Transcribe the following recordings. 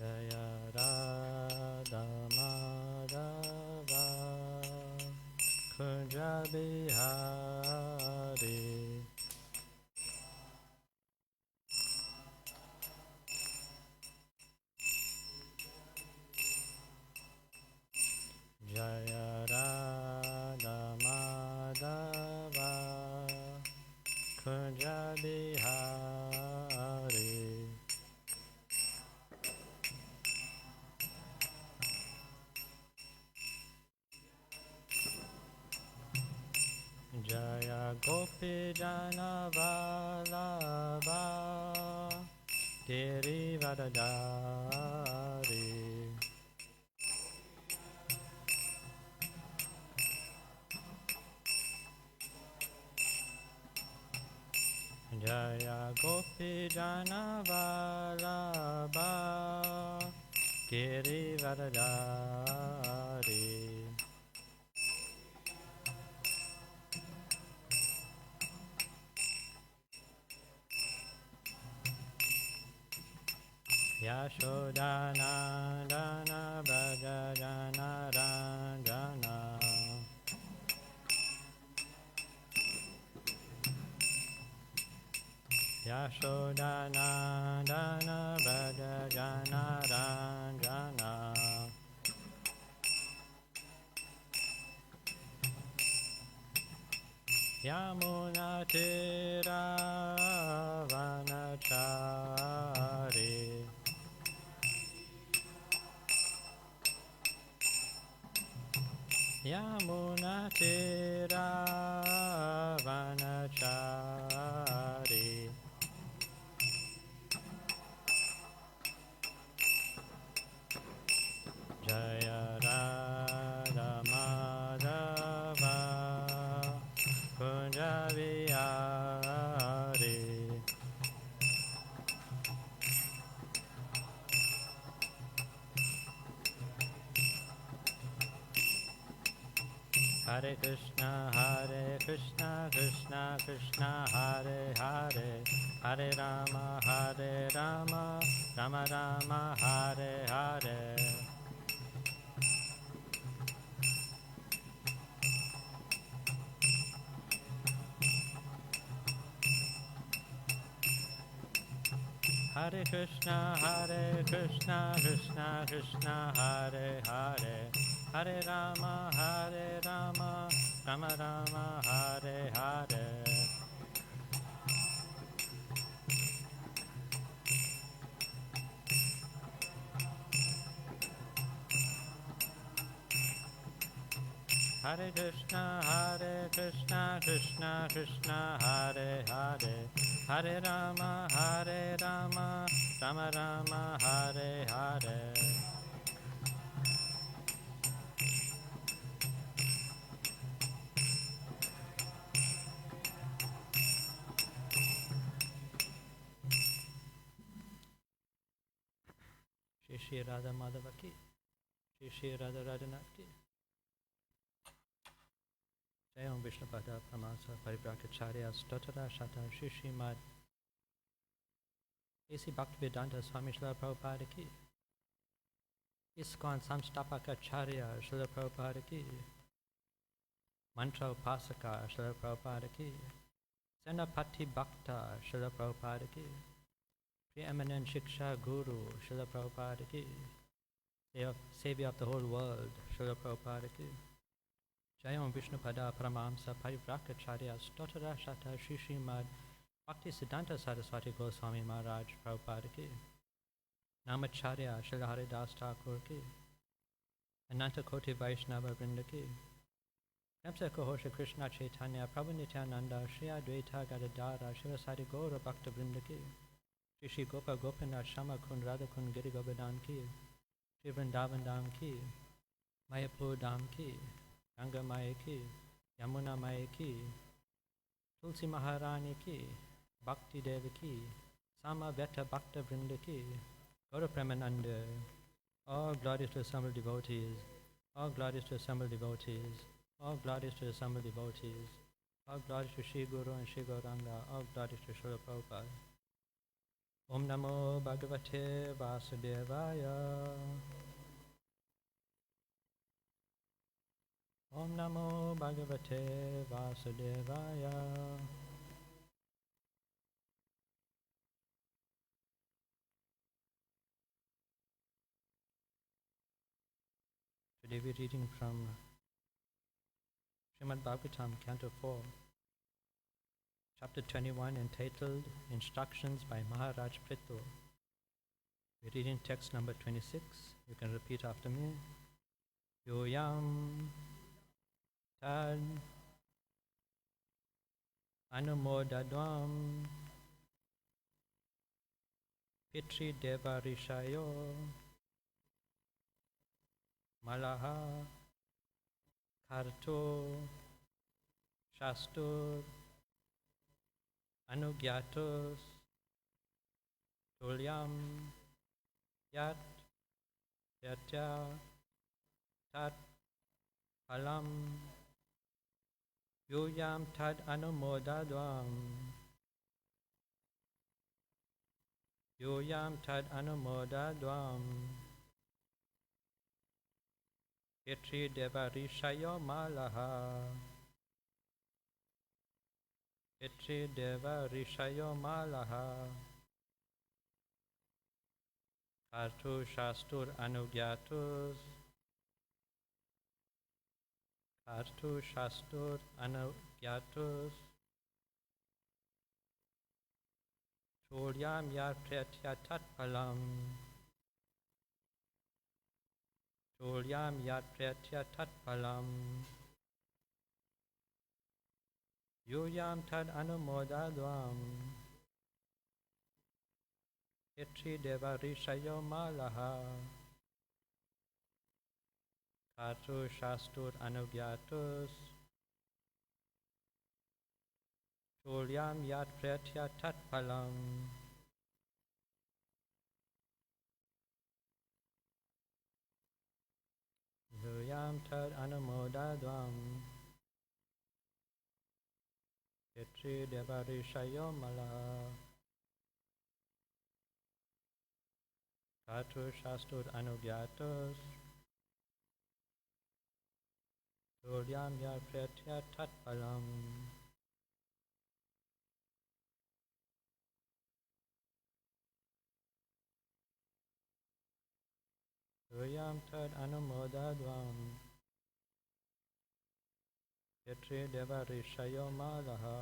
Jaya Radha Madhava Kunja Bihari Jaya Radha Madhava Kunja Bihari Jaya Gopi Jana Vallabha Girivardhari Jaya Gopi Jana Vallabha Girivardhari Yashodhana Dana Bhaja Jana Ranjana Yashodhana Dana Bhaja Jana Ranjana Yamuna Tira Vanachari Yamuna Tira Vanachari Jaya Radha Madhava Kunja Vihari Hare Krishna Krishna Krishna Hare Hare Hare Rama Rama Rama Hare Hare Hare Krishna Krishna Krishna Hare Hare Hare Rama Rama Rama Hare Hare Hare Krishna Krishna Krishna Hare Hare Hare Rama Rama Rama Hare Hare Shri Shri Radha Madhava ki Shri Shri Radha Radhanath ki Jayam Vishnupada Pramasa Pariprakacharya Stotara Shata Shri Srimad A.C. Bhaktivedanta Swami Srila Prabhupada ki ISKCON Samstapakacharya Srila Prabhupada ki Mantra Upasaka Srila Prabhupada ki Senapati Bhakta Srila Prabhupada ki Preeminent Shiksha Guru Srila Prabhupada ki Savior of the whole world Srila Prabhupada ki Jayam Vishnupada Paramahamsa Parivrakacharya Stotara Shata Shri Srimad Bhakti Siddhanta Saraswati Goswami Maharaj Prabhupada ki Namacharya Srila Haridas Thakur ki Ananta Koti Vaishnava Vrinda ki Namsa Kohosha Krishna Chaitanya Prabhu Nityananda Shri Advaita Gadadara Shivasari Gaura Bhakta Vrinda ki Shri Shri Gopa Gopinath Shama Kund Radha Kund Giri Govardhan ki Shri Vrindavan Dham ki Mayapur Dham ki Ganga Maya ki Yamuna Maya ki Tulsi Maharani ki Bhakti Devi ki Sama Veta Bhakta Vrinda ki Gaura Premananda all glories to assembled devotees, all glories to assembled devotees, all glories to assembled devotees, all glories to Shri Guru and Shri Gauranga, all glories to Srila Prabhupada. Om Namo Bhagavate Vasudevaya. Om Namo Bhagavate Vasudevaya. Today we're reading from Srimad Bhagavatam, Canto 4, Chapter 21, entitled Instructions by Maharaj Prithu. We're reading text number 26. You can repeat after me. Yoyam tad anumodadvam pitri devarishayo malaha karto shastur anugyatos tulyam yat yatya tat phalam yuyam tad anumodadvam yuyam tad anumodadvam pitri devarishayo malaha pitri devarishayo malaha kartu shastur anugyatus kartu shastur anugyatus cholyam yat pratya tat phalam cholyam yat pratya tat phalam yuyam tad anumodadvam pitri devarishayo malaha kartu shastur anugyatus cholyam yat pratya tat phalam yuyam tad anumodadvam pitri devarishayo malaha kartu shastur anugyatus cholyam yat pratya tat phalam. Yuyam tad anumodadvam pitri devarishayo malaha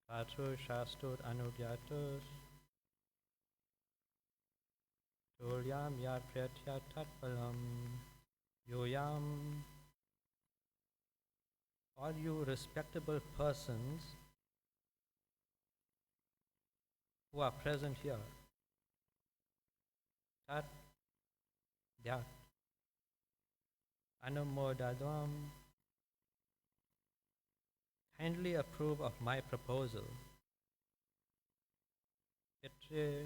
kartu shastur anugyatus cholyam yat pratya tat phalam. Yoyam, all you respectable persons who are present here, tat, that, anumodadvam, kindly approve of my proposal. Pitri,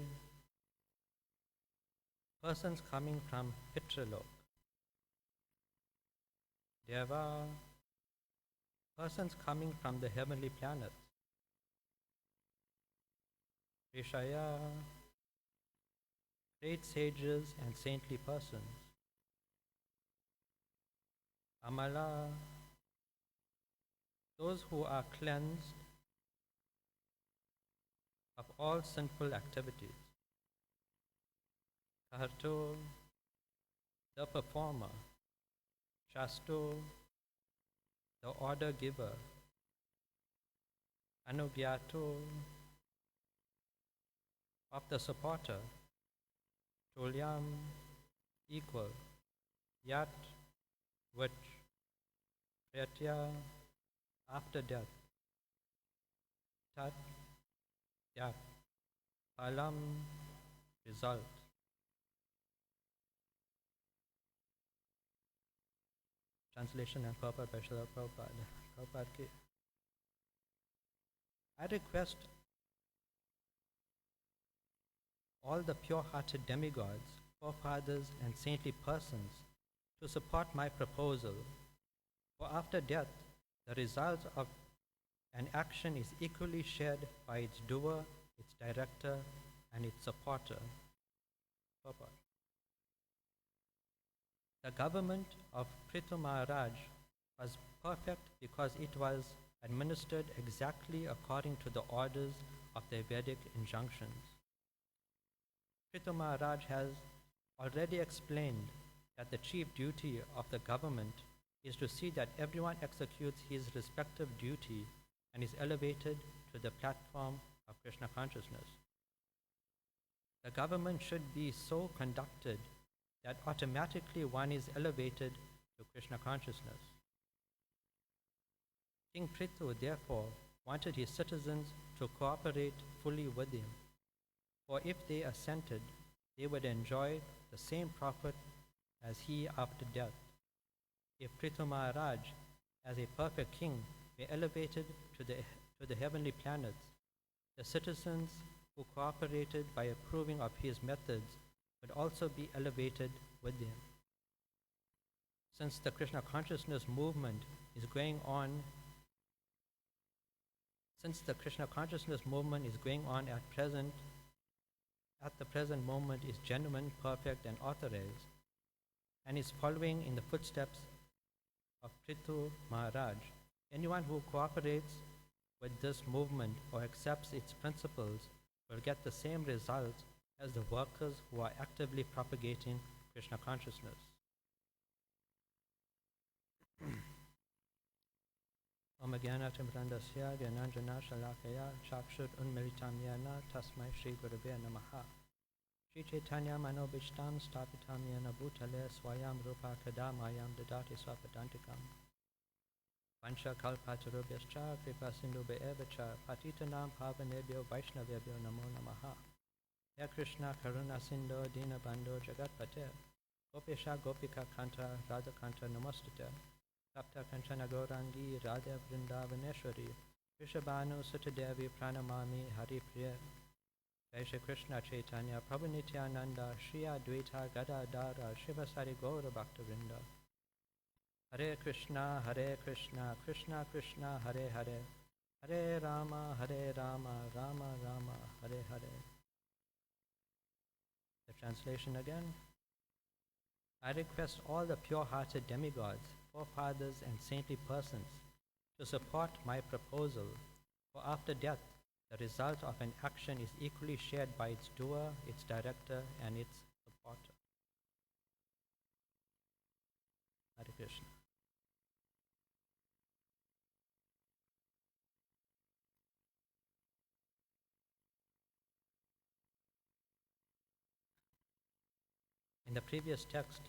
persons coming from Pitrilok. Deva, persons coming from the heavenly planets. Rishaya, great sages and saintly persons. Amala, those who are cleansed of all sinful activities. Karto, the performer. Shasto, the order giver. Anugyato, of the supporter. Tulyam, equal. Yat, which. Pratya, after death. Tat, that. Phalam, result. Translation and purport by Srila Prabhupada. Prabhupada ki. I request all the pure-hearted demigods, forefathers and saintly persons to support my proposal, for after death the results of an action is equally shared by its doer, its director, and its supporter. Purport. The government of Prithu Maharaj was perfect because it was administered exactly according to the orders of the Vedic injunctions. Prithu Maharaj has already explained that the chief duty of the government is to see that everyone executes his respective duty and is elevated to the platform of Krishna consciousness. The government should be so conducted that automatically one is elevated to Krishna consciousness. King Prithu therefore wanted his citizens to cooperate fully with him, for if they assented, they would enjoy the same profit as he after death. If Prithu Maharaj, as a perfect king, were elevated to the heavenly planets, the citizens who cooperated by approving of his methods would also be elevated with him. Since the Krishna consciousness movement is going on at the present moment is genuine, perfect, and authorized, and is following in the footsteps of Prithu Maharaj, anyone who cooperates with this movement or accepts its principles will get the same results as the workers who are actively propagating Krishna consciousness. Om Jnanatimrandasya Gyananjana Shalakaya Chakshut Unmilitam Yena Tasmai Shri Gurave Namaha Shri Chaitanya Manobishtam Stapitam Yena Bhutale Swayam Rupa Kadamayam Dadati Swapadantikam Vancha Kalpatarubhyascha Kripa Sindhube Evacha Patitanam Pavanebhyo Vaishnavebhyo Namo Namaha Ya Krishna Karuna Sindho Dina Bandho Jagat Pate Gopesha Gopika Kanta Radha Kanta Namostate Sapta Kanchana Gaurangi Radha Vrindavaneshwari Vishabhanu Sutadevi Pranamami Hari Priya Jai Shri Krishna Chaitanya Prabhu Nityananda Shri Advaita Gadadara Shivasari Gaura Bhakta Vrinda Hare Krishna Krishna Krishna Hare Hare Hare Rama Rama Rama Hare Hare. The translation again. I request all the pure-hearted demigods, forefathers and saintly persons to support my proposal, for after death the result of an action is equally shared by its doer, its director and its supporter. Hare Krishna. In the previous text,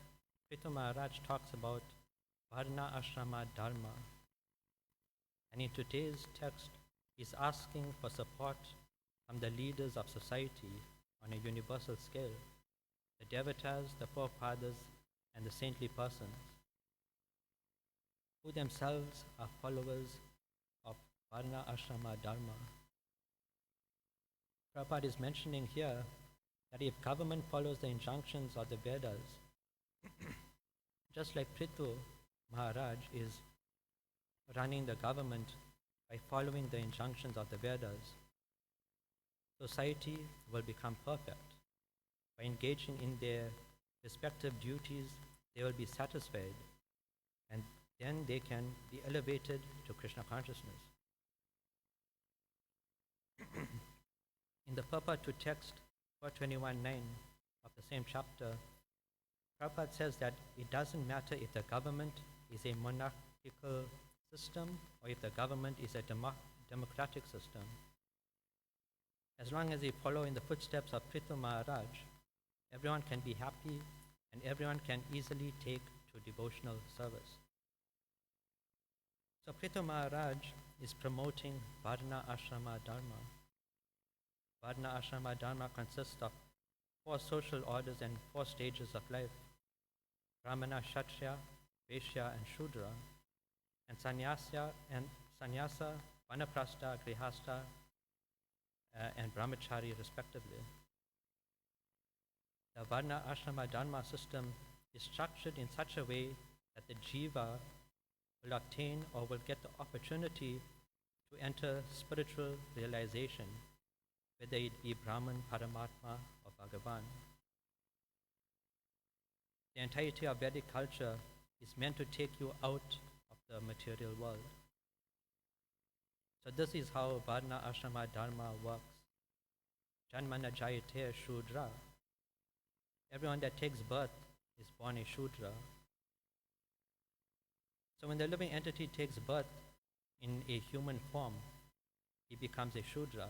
Prithu Maharaj talks about Varna Ashrama Dharma. And in today's text, he's asking for support from the leaders of society on a universal scale, the devatas, the forefathers, and the saintly persons, who themselves are followers of Varna Ashrama Dharma. Prabhupada is mentioning here that if government follows the injunctions of the Vedas, just like Prithu Maharaj is running the government by following the injunctions of the Vedas, society will become perfect. By engaging in their respective duties, they will be satisfied, and then they can be elevated to Krishna consciousness. In the purport to text 421.9 of the same chapter, Prabhupada says that it doesn't matter if the government is a monarchical system or if the government is a democratic system. As long as they follow in the footsteps of Prithu Maharaj, everyone can be happy and everyone can easily take to devotional service. So Prithu Maharaj is promoting Varna Ashrama Dharma. Varna Ashrama Dharma consists of 4 social orders and 4 stages of life: Brahmana, Kshatriya, Vaishya, and Shudra, and Sannyasa, Vanaprastha, Grihastha, and Brahmachari respectively. The Varna Ashrama Dharma system is structured in such a way that the jiva will obtain or will get the opportunity to enter spiritual realization, whether it be Brahman, Paramatma, or Bhagavan. The entirety of Vedic culture is meant to take you out of the material world. So this is how Varna Ashrama Dharma works. Janmana Jayate Shudra. Everyone that takes birth is born a Shudra. So when the living entity takes birth in a human form, he becomes a Shudra.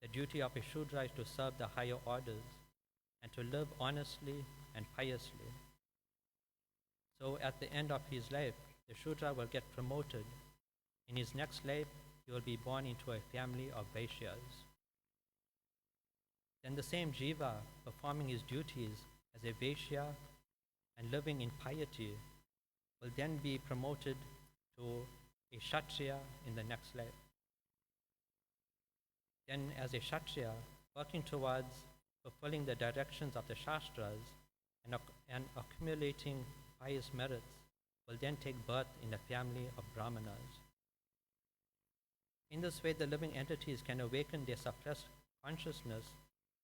The duty of a Shudra is to serve the higher orders and to live honestly and piously. So at the end of his life, the Shudra will get promoted. In his next life, he will be born into a family of Vaishyas. Then the same Jiva, performing his duties as a Vaishya and living in piety, will then be promoted to a Kshatriya in the next life. Then as a Kshatriya, working towards fulfilling the directions of the Shastras and accumulating pious merits, will then take birth in the family of Brahmanas. In this way, the living entities can awaken their suppressed consciousness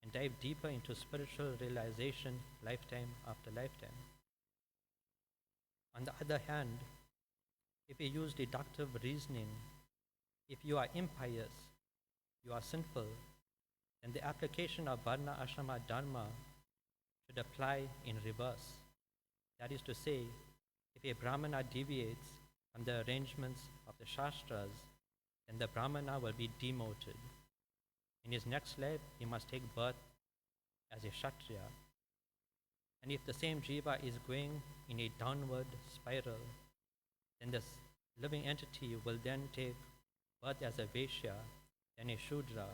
and dive deeper into spiritual realization lifetime after lifetime. On the other hand, if you use deductive reasoning, if you are impious, you are sinful, then the application of Varna Ashrama Dharma should apply in reverse. That is to say, if a Brahmana deviates from the arrangements of the Shastras, then the Brahmana will be demoted. In his next life, he must take birth as a Kshatriya. And if the same Jiva is going in a downward spiral, then this living entity will then take birth as a Vaishya, then a Shudra.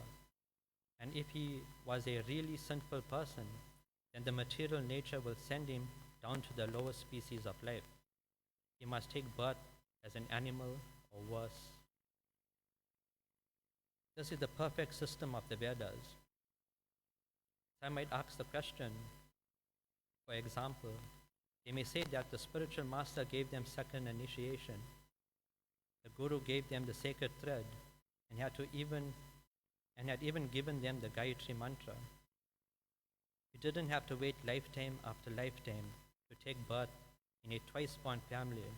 And if he was a really sinful person, then the material nature will send him down to the lower species of life. He must take birth as an animal or worse. This is the perfect system of the Vedas. So I might ask the question, for example, they may say that the spiritual master gave them second initiation. The guru gave them the sacred thread and had even given them the Gayatri mantra. You didn't have to wait lifetime after lifetime to take birth in a twice-born family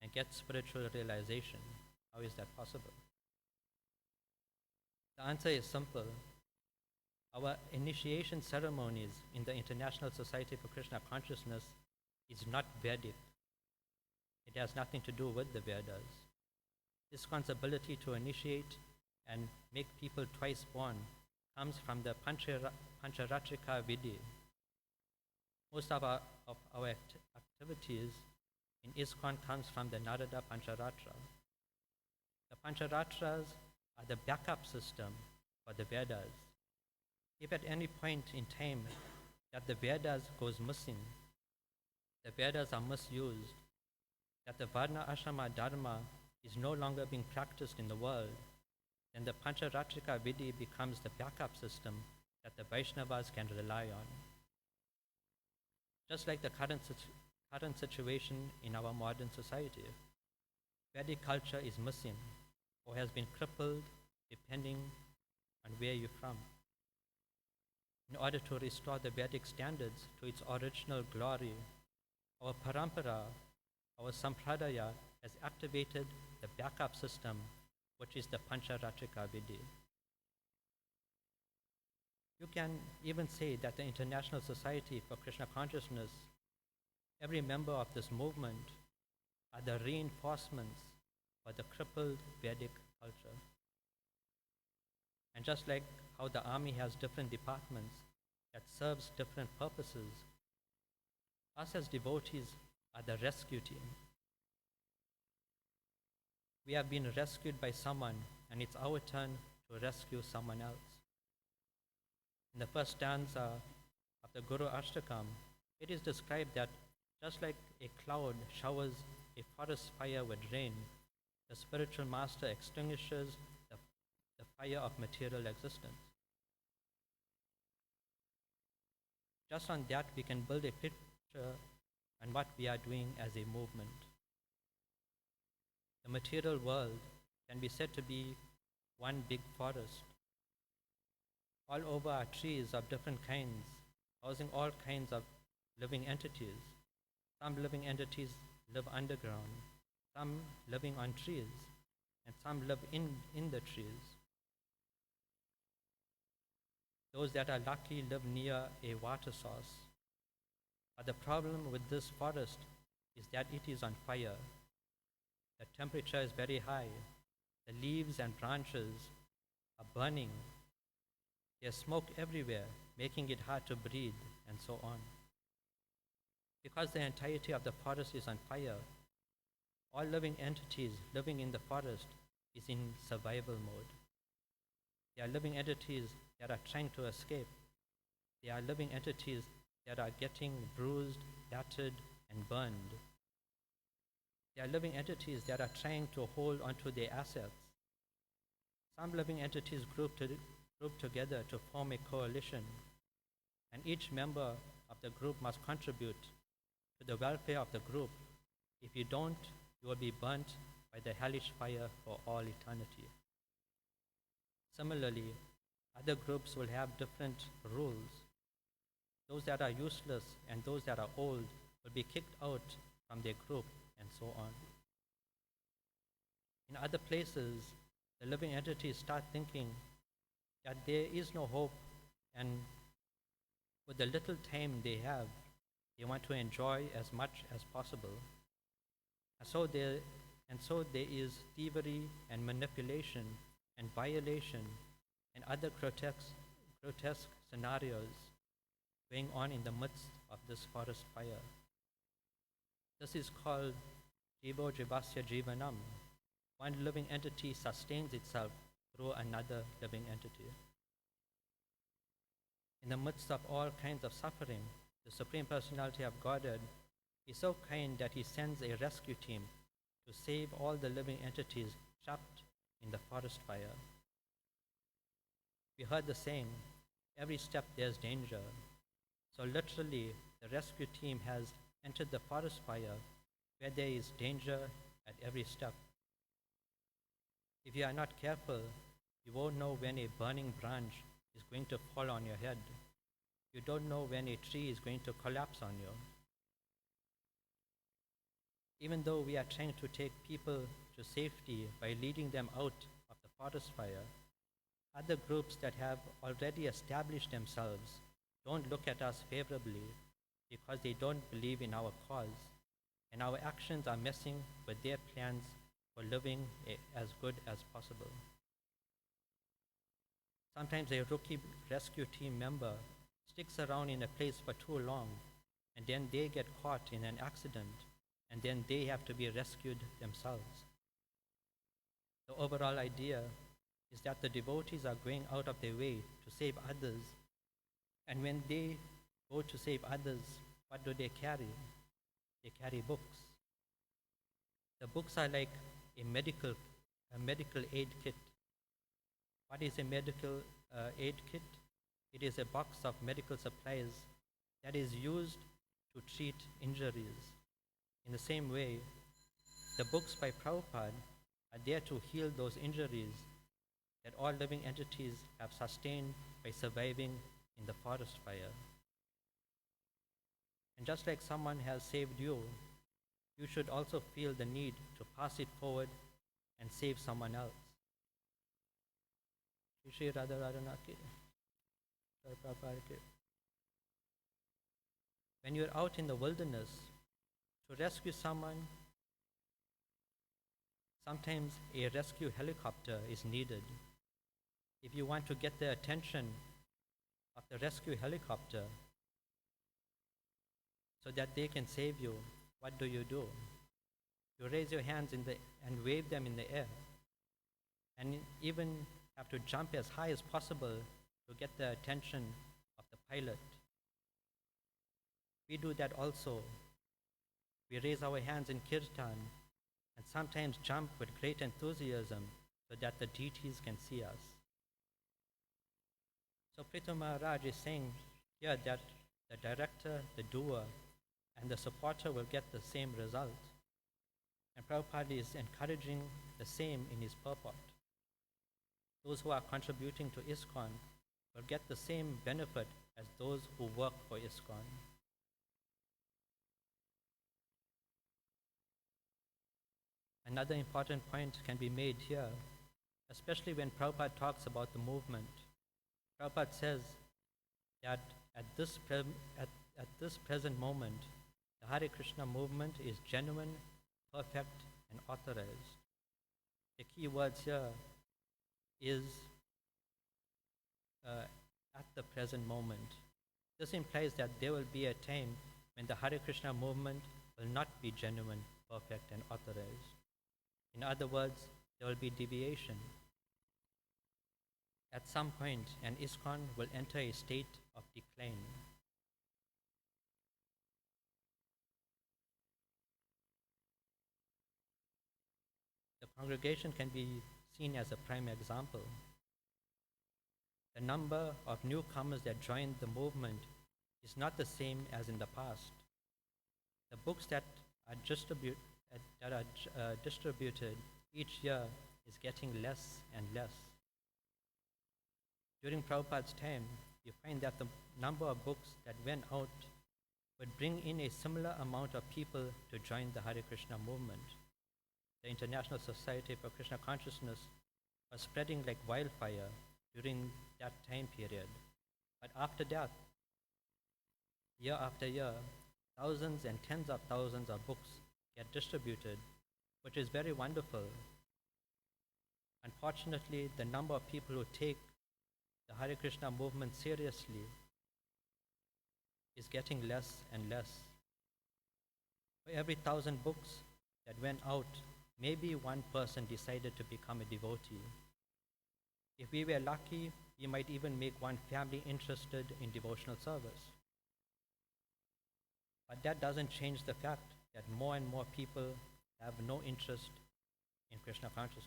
and get spiritual realization. How is that possible? The answer is simple. Our initiation ceremonies in the International Society for Krishna Consciousness is not Vedic. It has nothing to do with the Vedas. This responsibility to initiate and make people twice born comes from the Pancharatrika Vidhi. Most of our activities in ISKCON comes from the Narada Pancharatra. The Pancharatras are the backup system for the Vedas. If at any point in time that the Vedas goes missing, the Vedas are misused, that the Varna Ashrama Dharma is no longer being practiced in the world, then the Pancharatrika Vidhi becomes the backup system that the Vaishnavas can rely on. Just like the current situation in our modern society, Vedic culture is missing or has been crippled depending on where you're from. In order to restore the Vedic standards to its original glory, our parampara, our sampradaya has activated the backup system, which is the Pancharatrika Vidhi. You can even say that the International Society for Krishna Consciousness, every member of this movement, are the reinforcements for the crippled Vedic culture. And just like how the army has different departments that serves different purposes, us as devotees are the rescue team. We have been rescued by someone, and it's our turn to rescue someone else. In the first stanza of the Guru Ashtakam, it is described that just like a cloud showers a forest fire with rain, the spiritual master extinguishes the fire of material existence. Just on that, we can build a picture. And what we are doing as a movement. The material world can be said to be one big forest. All over are trees of different kinds, housing all kinds of living entities. Some living entities live underground, some living on trees, and some live in the trees. Those that are lucky live near a water source. But the problem with this forest is that it is on fire. The temperature is very high. The leaves and branches are burning. There's smoke everywhere, making it hard to breathe, and so on. Because the entirety of the forest is on fire, all living entities living in the forest is in survival mode. They are living entities that are trying to escape. They are living entities that are getting bruised, battered, and burned. They are living entities that are trying to hold onto their assets. Some living entities group together to form a coalition, and each member of the group must contribute to the welfare of the group. If you don't, you will be burnt by the hellish fire for all eternity. Similarly, other groups will have different rules. Those that are useless and those that are old will be kicked out from their group, and so on. In other places, the living entities start thinking that there is no hope, and with the little time they have, they want to enjoy as much as possible. And so there is thievery and manipulation and violation and other grotesque scenarios going on in the midst of this forest fire. This is called Jivo Jivasya Jivanam. One living entity sustains itself through another living entity. In the midst of all kinds of suffering, the Supreme Personality of Godhead is so kind that he sends a rescue team to save all the living entities trapped in the forest fire. We heard the saying, every step there's danger. So literally, the rescue team has entered the forest fire where there is danger at every step. If you are not careful, you won't know when a burning branch is going to fall on your head. You don't know when a tree is going to collapse on you. Even though we are trying to take people to safety by leading them out of the forest fire, other groups that have already established themselves don't look at us favorably because they don't believe in our cause, and our actions are messing with their plans for living as good as possible. Sometimes a rookie rescue team member sticks around in a place for too long, and then they get caught in an accident, and then they have to be rescued themselves. The overall idea is that the devotees are going out of their way to save others, and when they go to save others, what do they carry? They carry books. The books are like a medical aid kit. What is a medical aid kit? It is a box of medical supplies that is used to treat injuries. In the same way, the books by Prabhupada are there to heal those injuries that all living entities have sustained by surviving in the forest fire. And just like someone has saved you, you should also feel the need to pass it forward and save someone else. Shri Radha Radhana Ki, Jai Prabhupada Ki. When you're out in the wilderness to rescue someone, sometimes a rescue helicopter is needed. If you want to get the attention of the rescue helicopter so that they can save you, what do? You raise your hands and wave them in the air, and even have to jump as high as possible to get the attention of the pilot. We do that also. We raise our hands in kirtan and sometimes jump with great enthusiasm so that the deities can see us. So Prithu Maharaj is saying here that the director, the doer, and the supporter will get the same result. And Prabhupada is encouraging the same in his purport. Those who are contributing to ISKCON will get the same benefit as those who work for ISKCON. Another important point can be made here, especially when Prabhupada talks about the movement. Prabhupada says that at this present moment, the Hare Krishna movement is genuine, perfect, and authorized. The key words here is at the present moment. This implies that there will be a time when the Hare Krishna movement will not be genuine, perfect, and authorized. In other words, there will be deviation. At some point, an ISKCON will enter a state of decline. The congregation can be seen as a prime example. The number of newcomers that joined the movement is not the same as in the past. The books that are distributed each year is getting less and less. During Prabhupada's time, you find that the number of books that went out would bring in a similar amount of people to join the Hare Krishna movement. The International Society for Krishna Consciousness was spreading like wildfire during that time period. But after that, year after year, thousands and tens of thousands of books get distributed, which is very wonderful. Unfortunately, the number of people who take the Hare Krishna movement seriously is getting less and less. For every 1,000 books that went out, maybe one person decided to become a devotee. If we were lucky, we might even make one family interested in devotional service. But that doesn't change the fact that more and more people have no interest in Krishna consciousness.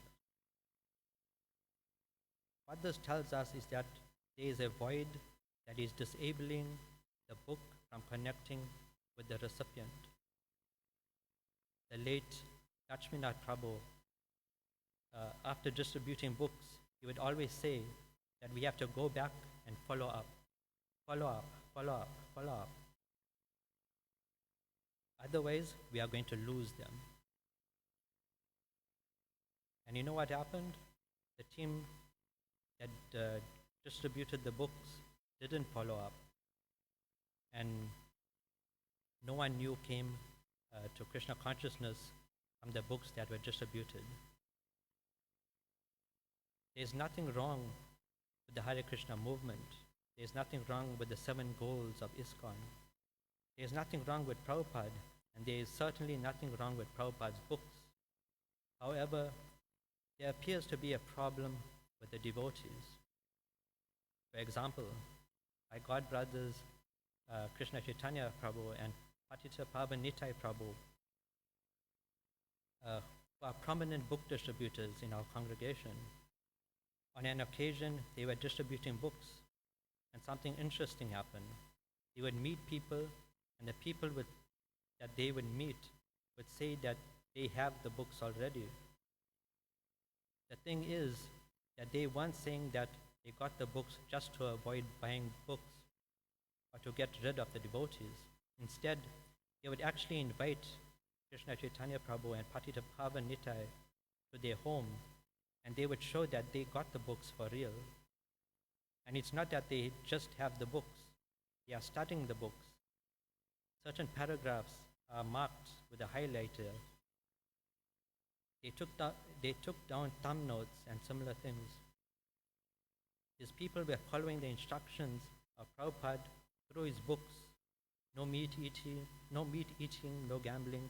What this tells us is that there is a void that is disabling the book from connecting with the recipient. The late Lakshminath Prabhu, after distributing books, he would always say that we have to go back and follow up, follow up, follow up, follow up. Otherwise, we are going to lose them. And you know what happened? The team that distributed the books didn't follow up. And no one new came to Krishna consciousness from the books that were distributed. There's nothing wrong with the Hare Krishna movement. There's nothing wrong with the 7 goals of ISKCON. There's nothing wrong with Prabhupada, and there is certainly nothing wrong with Prabhupada's books. However, there appears to be a problem with the devotees. For example, my godbrothers Krishna Chaitanya Prabhu and Patita Pavan Nitai Prabhu who are prominent book distributors in our congregation. On an occasion, they were distributing books, and something interesting happened. They would meet people, and the people that they would meet would say that they have the books already. The thing is that they weren't saying that they got the books just to avoid buying books or to get rid of the devotees. Instead, they would actually invite Krishna Chaitanya Prabhu and Patita Pavan Nitai to their home, and they would show that they got the books for real. And it's not that they just have the books, they are studying the books. Certain paragraphs are marked with a highlighter. They took down thumb notes and similar things. These people were following the instructions of Prabhupada through his books. No meat eating, no gambling,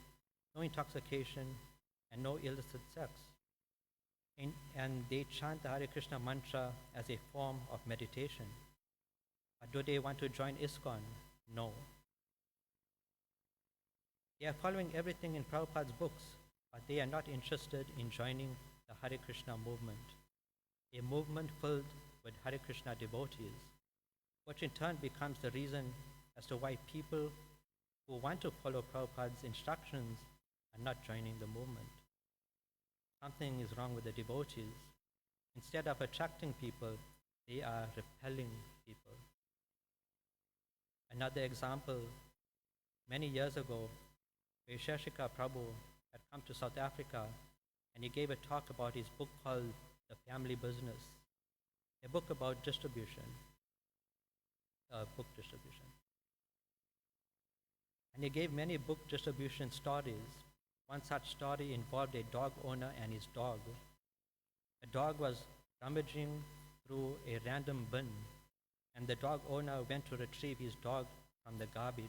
no intoxication, and no illicit sex. And they chant the Hare Krishna mantra as a form of meditation. But do they want to join ISKCON? No. They are following everything in Prabhupada's books, but they are not interested in joining the Hare Krishna movement, a movement filled with Hare Krishna devotees, which in turn becomes the reason as to why people who want to follow Prabhupada's instructions are not joining the movement. Something is wrong with the devotees. Instead of attracting people, they are repelling people. Another example, many years ago, Vaisheshika Prabhu had come to South Africa and he gave a talk about his book called The Family Business, a book about book distribution. And he gave many book distribution stories. One such story involved a dog owner and his dog. The dog was rummaging through a random bin, and the dog owner went to retrieve his dog from the garbage.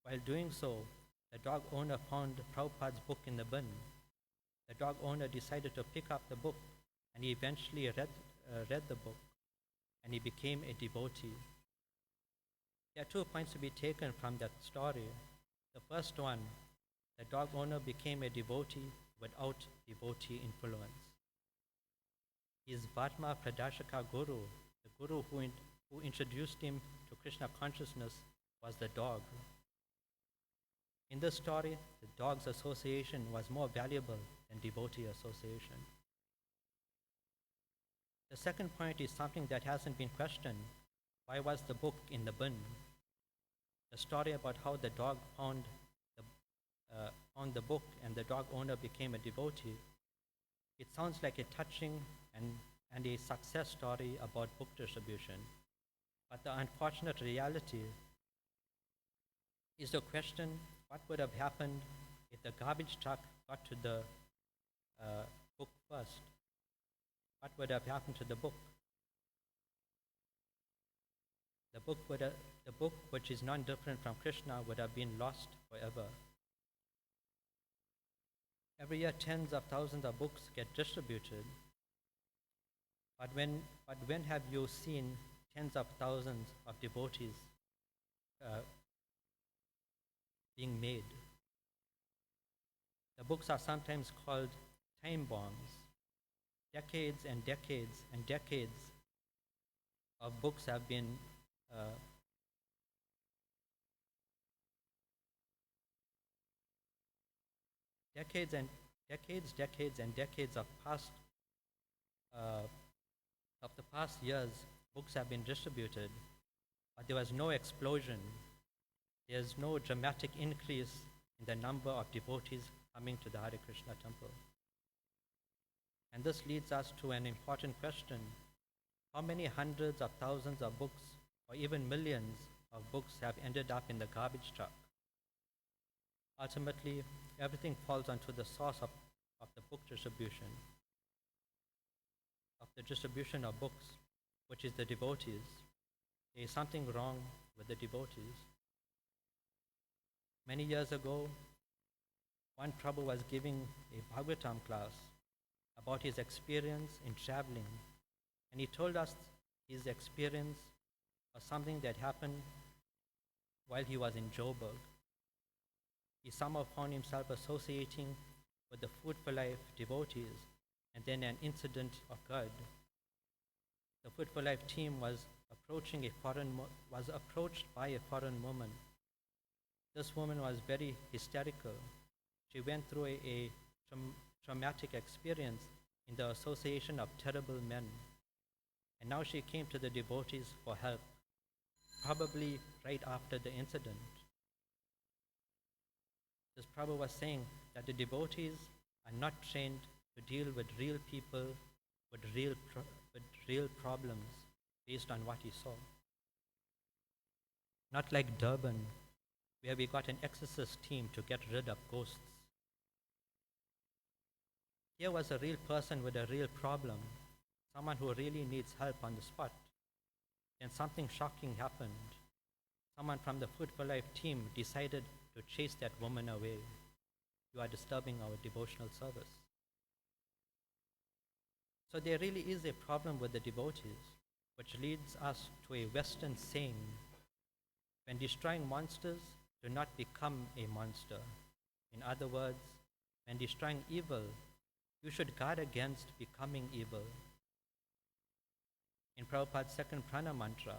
While doing so, the dog owner found Prabhupada's book in the bin. The dog owner decided to pick up the book, and he eventually read the book, and he became a devotee. There are 2 points to be taken from that story. The first one, the dog owner became a devotee without devotee influence. His Vatma Pradashaka Guru, the Guru who introduced him to Krishna consciousness, was the dog. In this story, the dog's association was more valuable than devotee association. The second point is something that hasn't been questioned. Why was the book in the bin? The story about how the dog found the book and the dog owner became a devotee, it sounds like a touching and a success story about book distribution. But the unfortunate reality is the question, what would have happened if the garbage truck got to the book first? What would have happened to the book? The book, which is non different from Krishna, would have been lost forever. Every year, tens of thousands of books get distributed. But when have you seen tens of thousands of devotees being made? The books are sometimes called time bombs. Decades and decades and decades of books have been decades and decades of the past years, books have been distributed, but there was no explosion. There's no dramatic increase in the number of devotees coming to the Hare Krishna temple. And this leads us to an important question. How many hundreds of thousands of books, or even millions of books, have ended up in the garbage truck? Ultimately, everything falls onto the source of the book distribution, of the distribution of books, which is the devotees. There is something wrong with the devotees. Many years ago, one Prabhu was giving a Bhagavatam class about his experience in traveling, and he told us his experience was something that happened while he was in Joburg. He somehow found himself associating with the Food for Life devotees, and then an incident occurred. The Food for Life team was approached by a foreign woman. This woman was very hysterical. She went through a traumatic experience in the association of terrible men. And now she came to the devotees for help, probably right after the incident. This Prabhu was saying that the devotees are not trained to deal with real people, with real problems based on what he saw. Not like Durban, where we got an exorcist team to get rid of ghosts. Here was a real person with a real problem, someone who really needs help on the spot. Then something shocking happened. Someone from the Food for Life team decided to chase that woman away. You are disturbing our devotional service. So there really is a problem with the devotees, which leads us to a Western saying, when destroying monsters, do not become a monster. In other words, when destroying evil, you should guard against becoming evil. In Prabhupada's second prana mantra,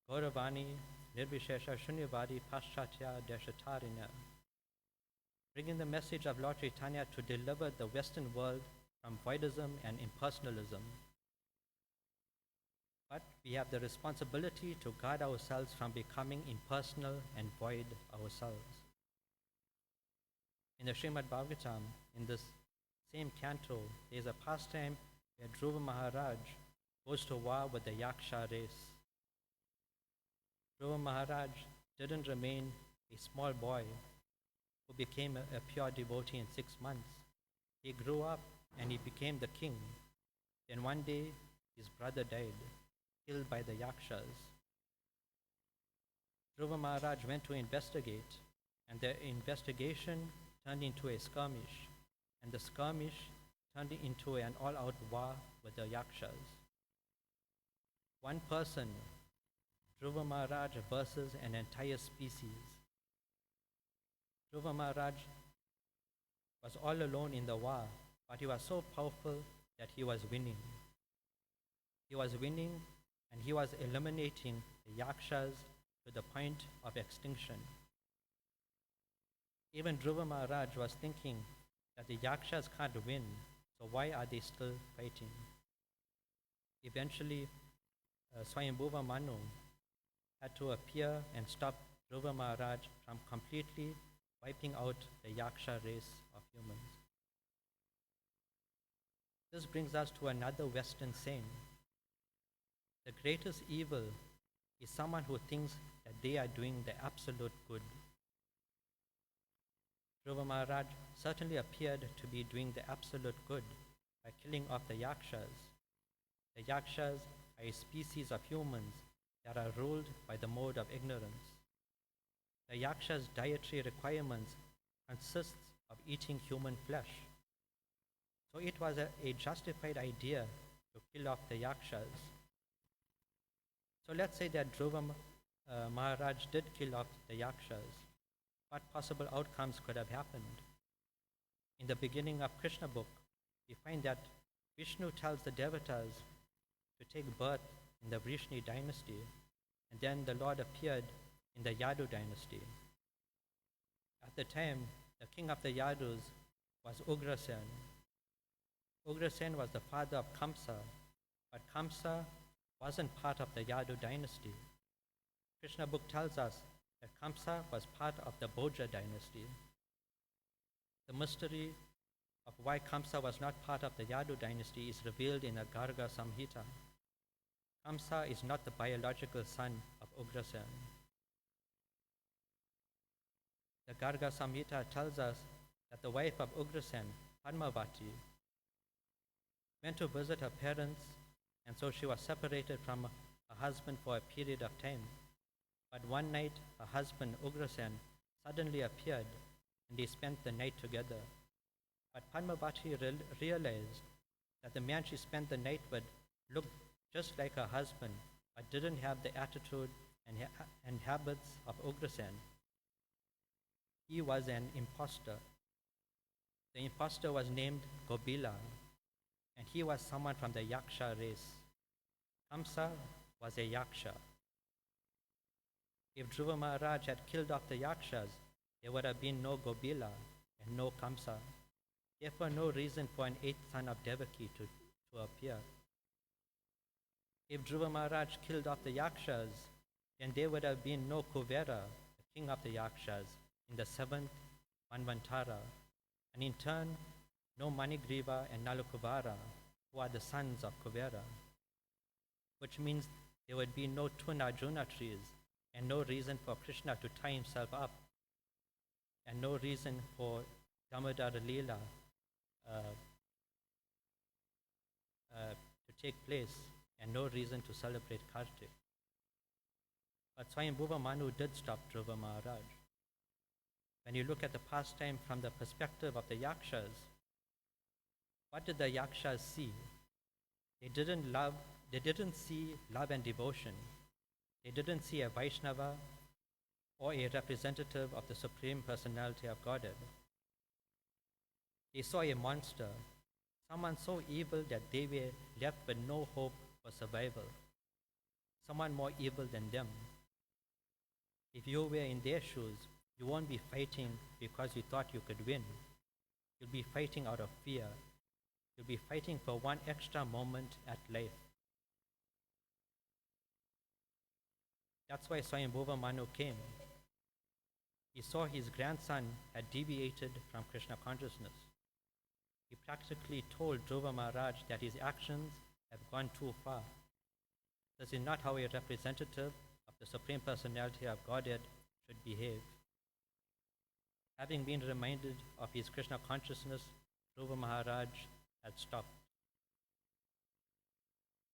Gauravani Nirvishesha Shunyavadi Paschatya Deshatarina, bringing the message of Lord Chaitanya to deliver the Western world from voidism and impersonalism. But we have the responsibility to guard ourselves from becoming impersonal and void ourselves. In the Srimad Bhagavatam, in this same canto, there is a pastime where Dhruva Maharaj goes to war with the Yaksha race. Dhruva Maharaj didn't remain a small boy who became a pure devotee in 6 months. He grew up and he became the king. Then one day, his brother died, killed by the Yakshas. Dhruva Maharaj went to investigate, and the investigation turned into a skirmish, and the skirmish turned into an all-out war with the Yakshas. One person, Dhruva Maharaj, versus an entire species. Dhruva Maharaj was all alone in the war, but he was so powerful that he was winning. He was winning and he was eliminating the Yakshas to the point of extinction. Even Dhruva Maharaj was thinking that the Yakshas can't win, so why are they still fighting? Eventually, Swayambhuva Manu had to appear and stop Dhruva Maharaj from completely wiping out the Yaksha race of humans. This brings us to another Western saying. The greatest evil is someone who thinks that they are doing the absolute good. Dhruva Maharaj certainly appeared to be doing the absolute good by killing off the Yakshas. The Yakshas are a species of humans that are ruled by the mode of ignorance. The Yakshas' dietary requirements consists of eating human flesh. So it was a justified idea to kill off the Yakshas. So let's say that Dhruva Maharaj did kill off the Yakshas. What possible outcomes could have happened? In the beginning of Krishna book, we find that Vishnu tells the devatas to take birth in the Vrishni dynasty, and then the Lord appeared in the Yadu dynasty. At the time, the king of the Yadus was Ugrasen. Ugrasen was the father of Kamsa, but Kamsa wasn't part of the Yadu dynasty. Krishna book tells us that Kamsa was part of the Bhoja dynasty. The mystery of why Kamsa was not part of the Yadu dynasty is revealed in the Garga Samhita. Kamsa is not the biological son of Ugrasen. The Garga Samhita tells us that the wife of Ugrasen, Padmavati, went to visit her parents, and so she was separated from her husband for a period of time. But one night, her husband, Ugrasen, suddenly appeared, and they spent the night together. But Padmavati realized that the man she spent the night with looked just like her husband, but didn't have the attitude and habits of Ugrasen. He was an impostor. The impostor was named Gobila, and he was someone from the Yaksha race. Kamsa was a Yaksha. If Dhruva Maharaj had killed off the Yakshas, there would have been no Gobila and no Kamsa. Therefore, no reason for an eighth son of Devaki to appear. If Dhruva Maharaj killed off the Yakshas, then there would have been no Kuvera, the king of the Yakshas, in the 7th Manvantara, and in turn, no Manigriva and Nalakuvara, who are the sons of Kuvera, which means there would be no twin Arjuna trees and no reason for Krishna to tie himself up, and no reason for Damodara Leela to take place, and no reason to celebrate Kartik. But Swayambhuva Manu did stop Dhruva Maharaj. When you look at the pastime from the perspective of the Yakshas, what did the Yakshas see? They didn't see love and devotion. They didn't see a Vaishnava or a representative of the Supreme Personality of Godhead. They saw a monster, someone so evil that they were left with no hope for survival, someone more evil than them. If you were in their shoes, You won't be fighting because you thought you could win. You'll be fighting out of fear. You'll be fighting for one extra moment at life. That's why Swayambhuva Manu came. He saw his grandson had deviated from Krishna consciousness. He practically told Dhruva Maharaj that his actions have gone too far. This is not how a representative of the Supreme Personality of Godhead should behave. Having been reminded of his Krishna consciousness, Dhruva Maharaj had stopped.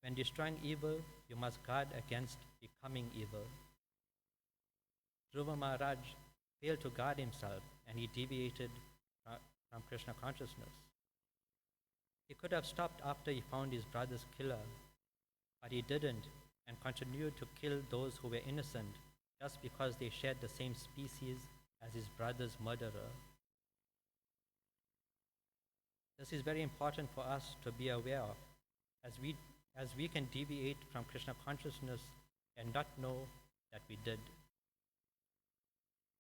When destroying evil, you must guard against becoming evil. Dhruva Maharaj failed to guard himself and he deviated from Krishna consciousness. He could have stopped after he found his brother's killer, but he didn't and continued to kill those who were innocent just because they shared the same species as his brother's murderer. This is very important for us to be aware of, as we can deviate from Krishna consciousness and not know that we did.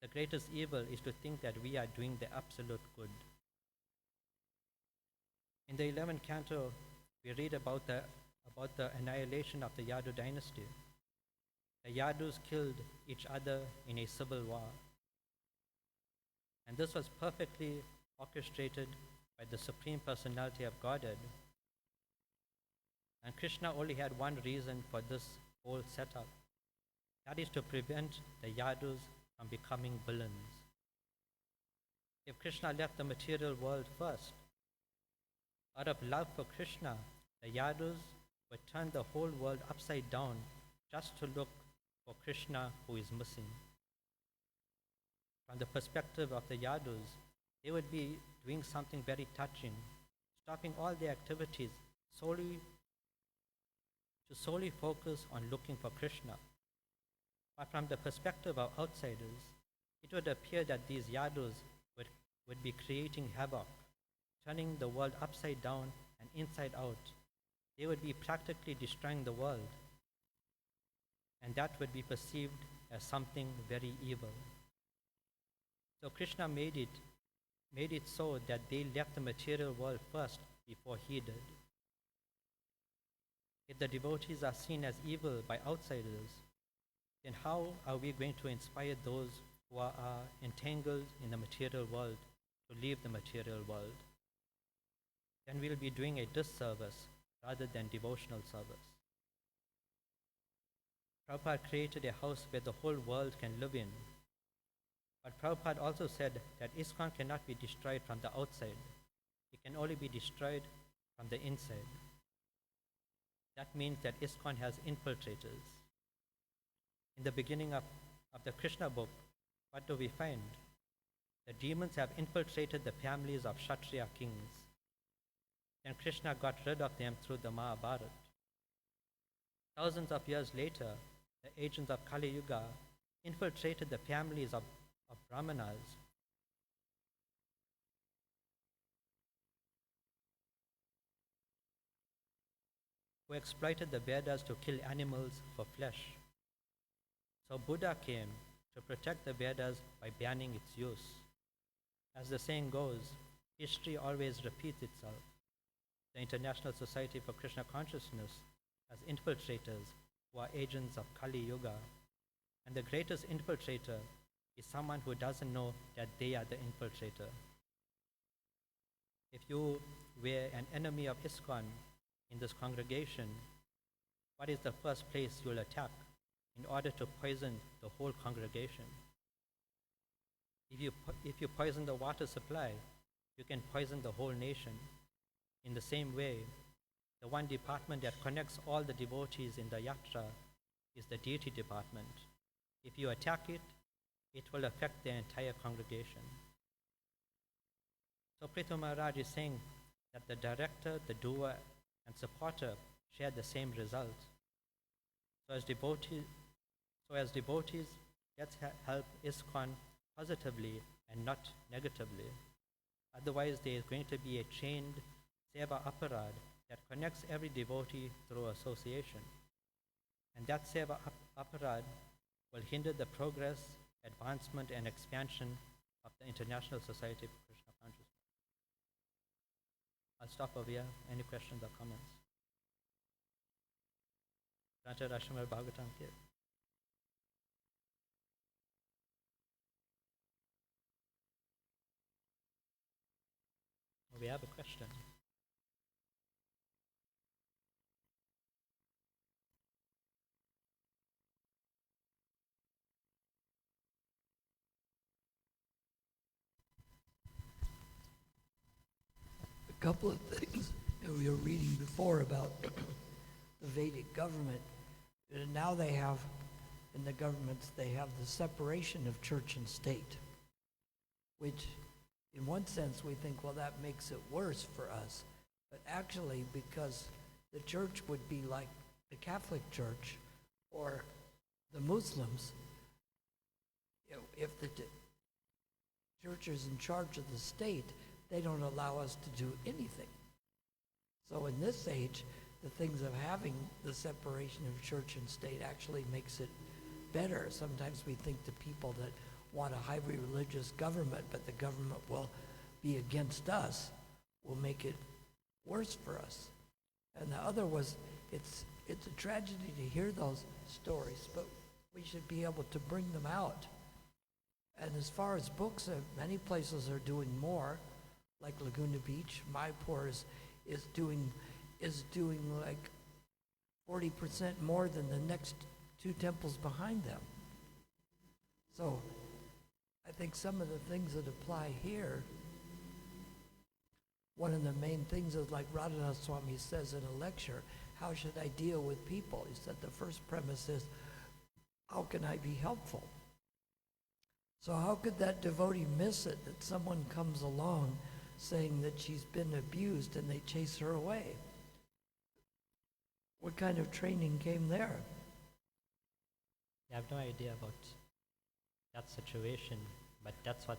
The greatest evil is to think that we are doing the absolute good. In the 11th canto, we read about the annihilation of the Yadu dynasty. The Yadus killed each other in a civil war. And this was perfectly orchestrated by the Supreme Personality of Godhead. And Krishna only had one reason for this whole setup. That is to prevent the Yadus from becoming villains. If Krishna left the material world first, out of love for Krishna, the Yadus would turn the whole world upside down just to look for Krishna who is missing. From the perspective of the Yadus, they would be doing something very touching, stopping all their activities solely focus on looking for Krishna. But from the perspective of outsiders, it would appear that these Yadus would be creating havoc, turning the world upside down and inside out. They would be practically destroying the world, and that would be perceived as something very evil. So Krishna made it so that they left the material world first before he did. If the devotees are seen as evil by outsiders, then how are we going to inspire those who are entangled in the material world to leave the material world? Then we'll be doing a disservice rather than devotional service. Prabhupada created a house where the whole world can live in. But Prabhupada also said that ISKCON cannot be destroyed from the outside. It can only be destroyed from the inside. That means that ISKCON has infiltrators. In the beginning of the Krishna book, what do we find? The demons have infiltrated the families of Kshatriya kings. Then Krishna got rid of them through the Mahabharata. Thousands of years later, the agents of Kali Yuga infiltrated the families of Brahmanas. Who exploited the Vedas to kill animals for flesh. So Buddha came to protect the Vedas by banning its use. As the saying goes, history always repeats itself. The International Society for Krishna Consciousness has infiltrators who are agents of Kali Yuga. And the greatest infiltrator is someone who doesn't know that they are the infiltrator. If you were an enemy of ISKCON in this congregation, what is the first place you'll attack in order to poison the whole congregation? If you poison the water supply, you can poison the whole nation. In the same way, the one department that connects all the devotees in the yatra is the deity department. If you attack it, it will affect the entire congregation. So Prithu Maharaj is saying that the director, the doer, and supporter share the same result. So as devotees, let's help ISKCON positively and not negatively. Otherwise, there is going to be a chained seva aparad that connects every devotee through association. And that seva aparad will hinder the progress advancement and expansion of the International Society for Krishna Consciousness. I'll stop over here. Any questions or comments? Srimad Bhagavatam here. We have a question. A couple of things that we were reading before about the Vedic government. And now they have, in the governments, they have the separation of church and state, which in one sense we think, well, that makes it worse for us. But actually, because the church would be like the Catholic Church or the Muslims, if the church is in charge of the state, they don't allow us to do anything. So in this age, the things of having the separation of church and state actually makes it better. Sometimes we think the people that want a highly religious government, but the government will be against us, will make it worse for us. And the other was, it's a tragedy to hear those stories, but we should be able to bring them out. And as far as books, many places are doing more, like Laguna Beach. Mayapur is doing like 40% more than the next two temples behind them. So I think some of the things that apply here, one of the main things is like Radhanath Swami says in a lecture, how should I deal with people? He said the first premise is, how can I be helpful? So how could that devotee miss it, that someone comes along saying that she's been abused and they chase her away? What kind of training came there? I have no idea about that situation, but that's what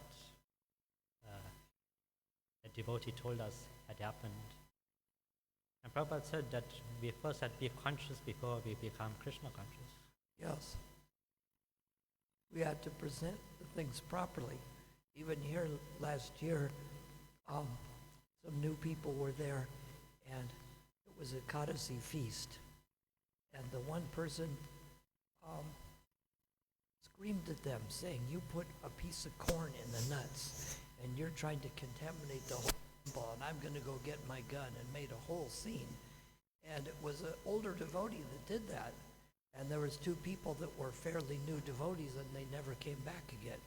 the devotee told us had happened. And Prabhupada said that we first had to be conscious before we become Krishna conscious. Yes. We had to present the things properly. Even here last year, some new people were there, and it was a Kadasi feast. And the one person screamed at them, saying, you put a piece of corn in the nuts, and you're trying to contaminate the whole temple, and I'm going to go get my gun, and made a whole scene. And it was an older devotee that did that. And there was two people that were fairly new devotees, and they never came back again.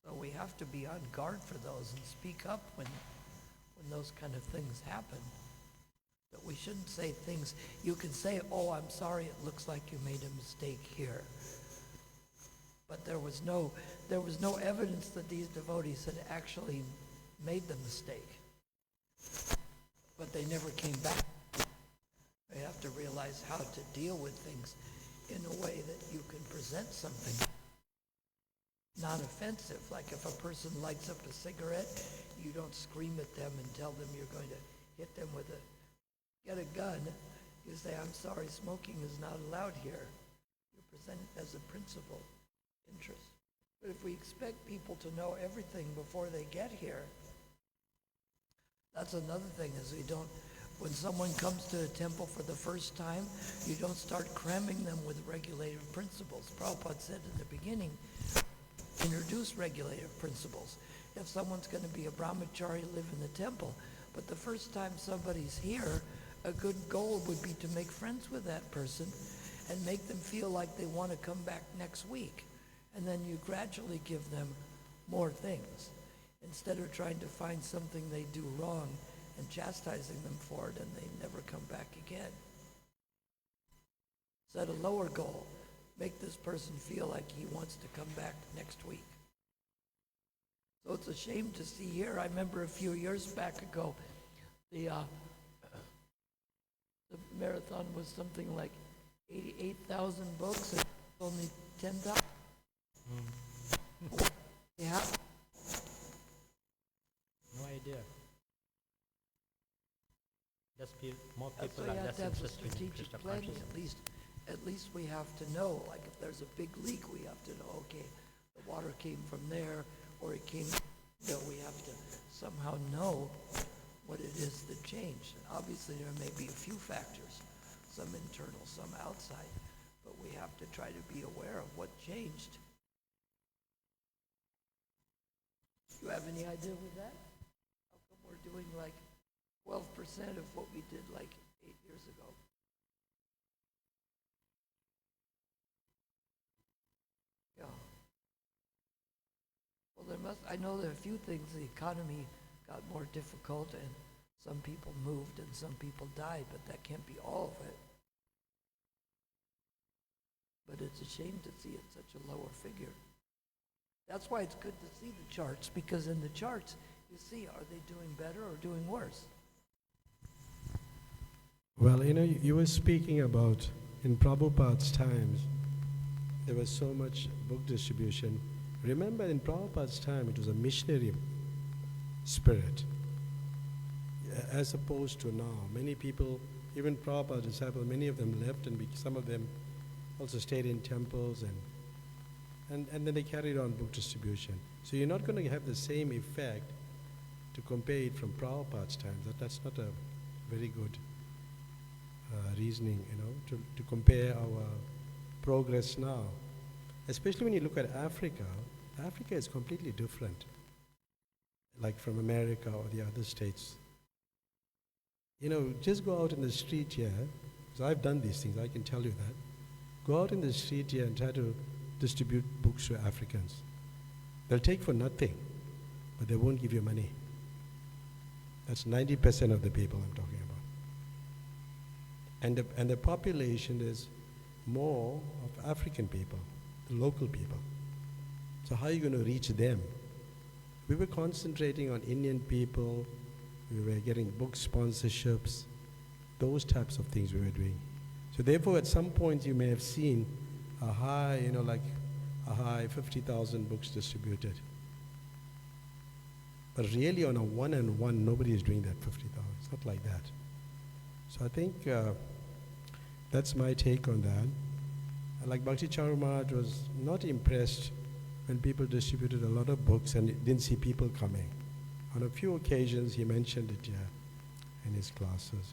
So we have to be on guard for those and speak up when those kind of things happen. That we shouldn't say things, you can say, oh, I'm sorry, it looks like you made a mistake here. But there was no evidence that these devotees had actually made the mistake. But they never came back. You have to realize how to deal with things in a way that you can present something not offensive. Like if a person lights up a cigarette, you don't scream at them and tell them you're going to hit them with get a gun. You say, I'm sorry, smoking is not allowed here. You present it as a principal interest. But if we expect people to know everything before they get here, that's another thing, is when someone comes to a temple for the first time, you don't start cramming them with regulative principles. Prabhupada said in the beginning, introduce regulative principles. If someone's going to be a brahmachari, live in the temple, but the first time somebody's here, a good goal would be to make friends with that person and make them feel like they want to come back next week. And then you gradually give them more things, instead of trying to find something they do wrong and chastising them for it, and they never come back again. Set a lower goal. Make this person feel like he wants to come back next week. So it's a shame to see here. I remember a few years back ago, the marathon was something like 88,000 books and only 10,000. Yeah. No idea. More people So are you have less to have a interested in strategic Krishna planning. consciousness. At least we have to know, like if there's a big leak, we have to know, okay, the water came from there, or it came, we have to somehow know what it is that changed. Obviously, there may be a few factors, some internal, some outside, but we have to try to be aware of what changed. Do you have any idea with that? How come we're doing like 12% of what we did like 8 years ago? Yeah. Well, I know there are a few things. The economy got more difficult, and some people moved and some people died, but that can't be all of it. But it's a shame to see it such a lower figure. That's why it's good to see the charts, because in the charts, you see, are they doing better or doing worse? Well, you were speaking about in Prabhupada's times, there was so much book distribution. Remember, in Prabhupada's time, it was a missionary spirit, as opposed to now. Many people, even Prabhupada's disciples, many of them left, and some of them also stayed in temples, and then they carried on book distribution. So you're not going to have the same effect to compare it from Prabhupada's time. That's not a very good reasoning, to compare our progress now. Especially when you look at Africa. Africa is completely different, like from America or the other states. Just go out in the street here, because I've done these things, I can tell you that. Go out in the street here and try to distribute books to Africans. They'll take for nothing, but they won't give you money. That's 90% of the people I'm talking about. And the population is more of African people, the local people. So how are you going to reach them? We were concentrating on Indian people, we were getting book sponsorships, those types of things we were doing. So therefore, at some point you may have seen a high, a high 50,000 books distributed. But really on a one-on-one, nobody is doing that 50,000. It's not like that. So I think that's my take on that. Like Bhakti Charu Maharaj was not impressed when people distributed a lot of books and didn't see people coming. On a few occasions he mentioned it in his classes.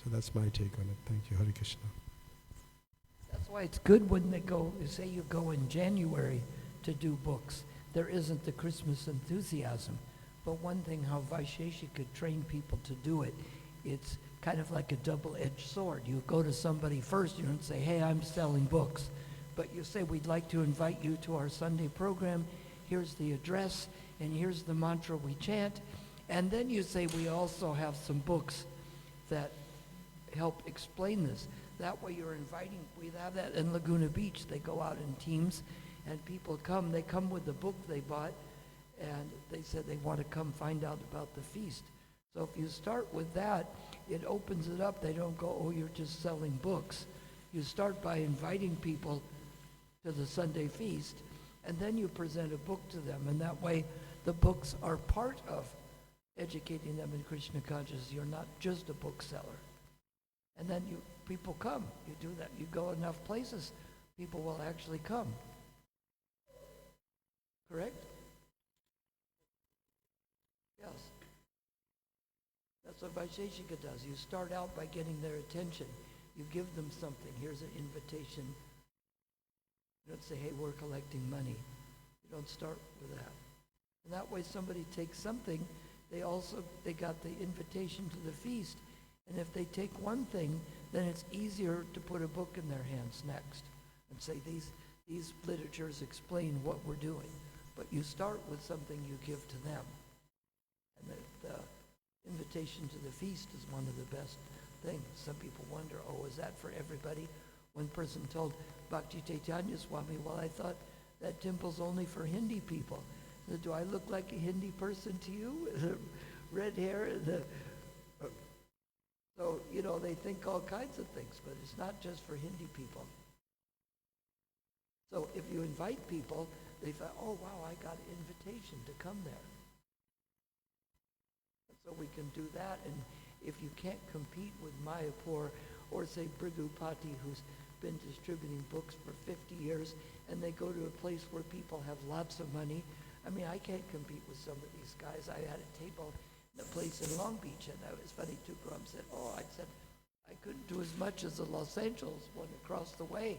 So that's my take on it. Thank you. Hare Krishna. That's why it's good when they go, say you go in January to do books. There isn't the Christmas enthusiasm. But one thing how Vaishesha could train people to do it, it's kind of like a double-edged sword. You go to somebody first, you don't say, hey, I'm selling books. But you say, we'd like to invite you to our Sunday program. Here's the address, and here's the mantra we chant. And then you say, we also have some books that help explain this. That way you're inviting, we have that in Laguna Beach. They go out in teams, and people come. They come with the book they bought, and they said they want to come find out about the feast. So if you start with that, it opens it up. They don't go, oh, you're just selling books. You start by inviting people to the Sunday feast, and then you present a book to them, and that way the books are part of educating them in Krishna consciousness. You're not just a bookseller. And then people come. You do that. You go enough places, people will actually come. Correct? Yes. That's what Vaisheshika does. You start out by getting their attention. You give them something. Here's an invitation. You don't say, hey, we're collecting money. You don't start with that. And that way somebody takes something, they got the invitation to the feast. And if they take one thing, then it's easier to put a book in their hands next and say, these literatures explain what we're doing. But you start with something you give to them. And the invitation to the feast is one of the best things. Some people wonder, oh, is that for everybody? One person told Bhakti Chaitanya Swami, well, I thought that temple's only for Hindi people. I said, do I look like a Hindi person to you? Red hair and so, they think all kinds of things, but it's not just for Hindi people. So if you invite people, they thought, oh, wow, I got an invitation to come there. And so we can do that, and if you can't compete with Mayapur or, say, Brigupati, who's been distributing books for 50 years, and they go to a place where people have lots of money. I mean, I can't compete with some of these guys. I had a table in a place in Long Beach, and it was funny, two grums said, I said, I couldn't do as much as the Los Angeles one across the way.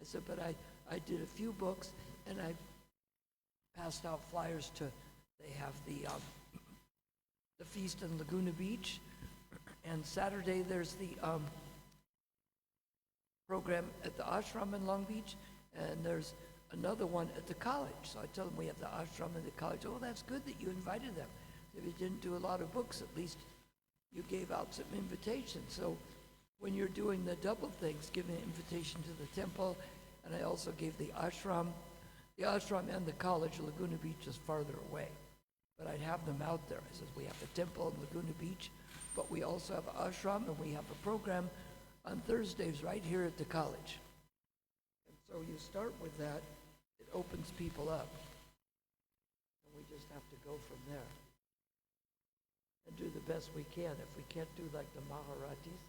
I said, but I did a few books, and I passed out flyers to, they have the feast in Laguna Beach, and Saturday there's the program at the ashram in Long Beach, and there's another one at the college. So I tell them we have the ashram and the college. Oh, that's good that you invited them. If you didn't do a lot of books, at least you gave out some invitations. So when you're doing the double things, giving an invitation to the temple, and I also gave the ashram and the college. Laguna Beach is farther away, but I'd have them out there. I said, we have the temple in Laguna Beach, but we also have ashram, and we have a program on Thursdays right here at the college. And so you start with that, it opens people up, and we just have to go from there and do the best we can. If we can't do like the Maharatis,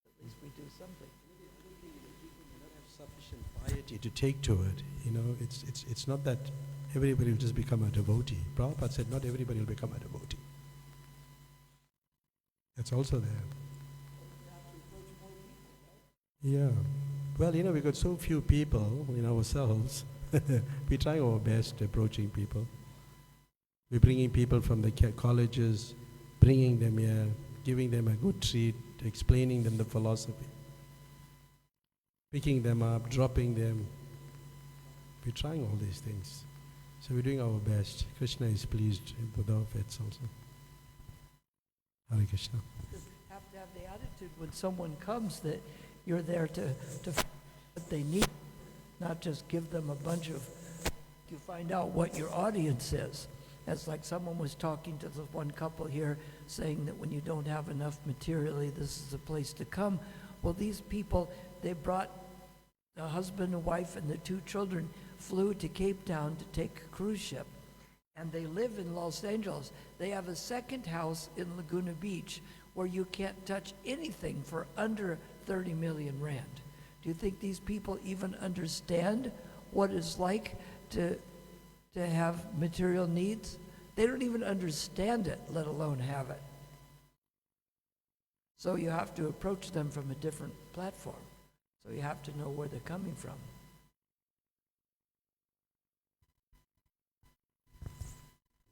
at least we do something. Sufficient piety to take to it. You know, it's not that everybody will just become a devotee. Prabhupada said not everybody will become a devotee. That's also there. Yeah. Well, you know, we got so few people in ourselves. We're trying our best approaching people. We're bringing people from the colleges, bringing them here, giving them a good treat, explaining them the philosophy. Picking them up, dropping them. We're trying all these things. So we're doing our best. Krishna is pleased with our efforts also. Hare Krishna. You have to have the attitude when someone comes that you're there to find what they need, not just give them a bunch of, you find out what your audience is. That's like someone was talking to the one couple here saying that when you don't have enough materially, this is a place to come. Well, these people, they brought the husband and wife and the 2 children, flew to Cape Town to take a cruise ship. And they live in Los Angeles. They have a second house in Laguna Beach where you can't touch anything for under 30 million rand. Do you think these people even understand what it's like to have material needs? They don't even understand it, let alone have it. So you have to approach them from a different platform. So you have to know where they're coming from.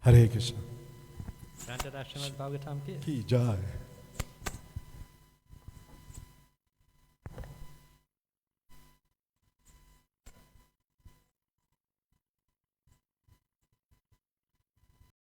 Hare Krishna. Granted Srimad Bhagavatam ki? Ki jai.